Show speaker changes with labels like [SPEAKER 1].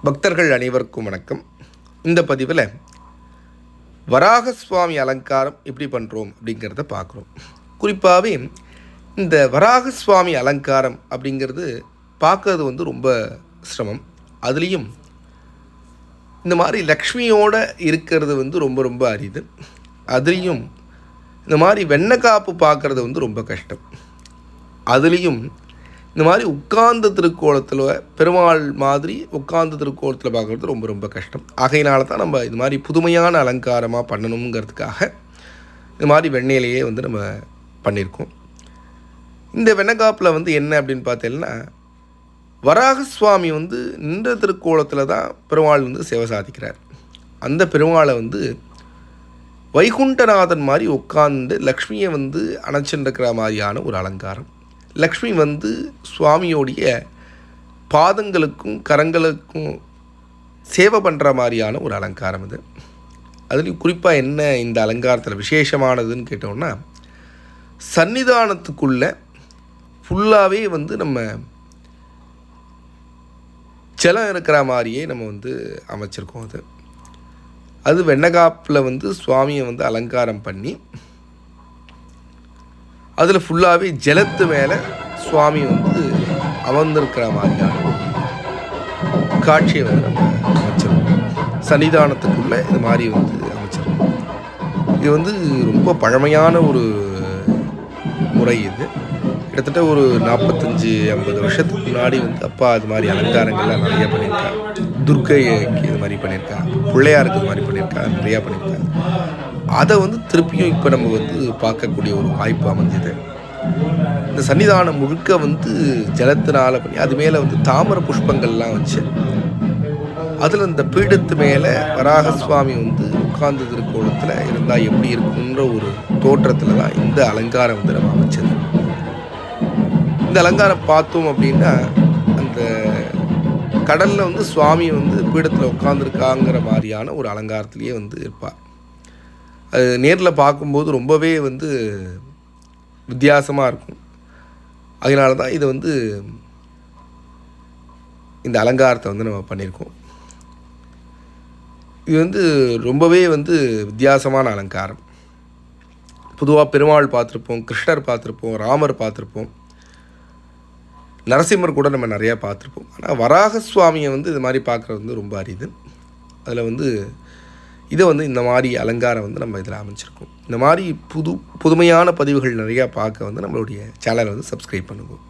[SPEAKER 1] பக்தர்கள் அனைவருக்கும் வணக்கம். இந்த பதிவில் வராக சுவாமி அலங்காரம் எப்படி பண்ணுறோம் அப்படிங்கிறத பார்க்குறோம். குறிப்பாகவே இந்த வராக சுவாமி அலங்காரம் அப்படிங்கிறது பார்க்கறது ரொம்ப சிரமம். அதுலேயும் இந்த மாதிரி லக்ஷ்மியோடு இருக்கிறது ரொம்ப ரொம்ப அரிது. அதுலேயும் இந்த மாதிரி வெண்ணக்காப்பு பார்க்குறது ரொம்ப கஷ்டம். அதுலேயும் இந்த மாதிரி உட்கார்ந்த திருக்கோலத்தில் பெருமாள் மாதிரி உட்கார்ந்த திருக்கோலத்தில் பார்க்குறது ரொம்ப ரொம்ப கஷ்டம். ஆகையினால தான் நம்ம இது மாதிரி புதுமையான அலங்காரமாக பண்ணணுங்கிறதுக்காக இது மாதிரி வெண்ணெயிலேயே நம்ம பண்ணியிருக்கோம். இந்த வெண்ணக்காப்பில் என்ன அப்படின்னு பார்த்தீங்கன்னா, வராக சுவாமி நின்ற திருக்கோலத்தில் தான் பெருமாள் சேவை சாதிக்கிறார். அந்த பெருமாளை வைகுண்டநாதன் மாதிரி உட்கார்ந்து லக்ஷ்மியை அணைச்சிருக்கிற மாதிரியான ஒரு அலங்காரம். லக்ஷ்மி சுவாமியோடைய பாதங்களுக்கும் கரங்களுக்கும் சேவை பண்ணுற மாதிரியான ஒரு அலங்காரம் இது. அதுலேயும் குறிப்பாக என்ன இந்த அலங்காரத்தில் விசேஷமானதுன்னு கேட்டோம்னா, சன்னிதானத்துக்குள்ளே ஃபுல்லாகவே நம்ம ஜலம் இருக்கிற மாதிரியே நம்ம அமைச்சிருக்கோம். அது வெண்ணக்காப்பில் சுவாமியை அலங்காரம் பண்ணி அதில் ஃபுல்லாகவே ஜலத்து மேலே சுவாமி அமர்ந்திருக்கிற மாதிரியான காட்சியை நம்ம அமைச்சிருக்கோம். சன்னிதானத்துக்குள்ளே இது மாதிரி அமைச்சிருக்கோம். இது ரொம்ப பழமையான ஒரு முறை. இது கிட்டத்தட்ட ஒரு 45-50 வருஷத்துக்கு முன்னாடி அப்பா இது மாதிரி அலங்காரங்கள்லாம் நிறையா பண்ணியிருக்காங்க. துர்க்கைக்கு இது மாதிரி பண்ணியிருக்காங்க, பிள்ளையாருக்கு இது மாதிரி பண்ணியிருக்காங்க, நிறையா பண்ணியிருக்காங்க. அதை திருப்பியும் இப்போ நம்ம பார்க்கக்கூடிய ஒரு வாய்ப்பு அமைஞ்சது. இந்த சன்னிதானம் முழுக்க ஜலத்தினால் பண்ணி அது மேலே தாமரை புஷ்பங்கள்லாம் வச்சு அதில் இந்த பீடத்து மேலே வராக சுவாமி உட்கார்ந்து திருக்கோலத்தில் இருந்தால் எப்படி இருக்குன்ற ஒரு தோற்றத்தில் தான் இந்த அலங்காரம் நம்ம அமைச்சது. இந்த அலங்காரம் பார்த்தோம் அப்படின்னா, அந்த கடலில் சுவாமி பீடத்தில் உட்காந்துருக்காங்கிற மாதிரியான ஒரு அலங்காரத்திலேயே இருப்பார். அது நேரில் பார்க்கும்போது ரொம்பவே வித்தியாசமாக இருக்கும். அதனால தான் இதை இந்த அலங்காரத்தை நம்ம பண்ணியிருக்கோம். இது ரொம்பவே வித்தியாசமான அலங்காரம். பொதுவாக பெருமாள் பார்த்துருப்போம், கிருஷ்ணர் பார்த்துருப்போம், ராமர் பார்த்துருப்போம், நரசிம்மர் கூட நம்ம நிறையா பார்த்துருப்போம். ஆனால் வராக சுவாமியை இது மாதிரி பார்க்குறது ரொம்ப அரிது. அதில் இதை இந்த மாதிரி அலங்காரம் நம்ம இதில் அமைச்சிருக்கோம். இந்த மாதிரி புதுமையான பதிவுகள் நிறையா பார்க்க நம்மளுடைய சேனலை சப்ஸ்கிரைப் பண்ணுவோம்.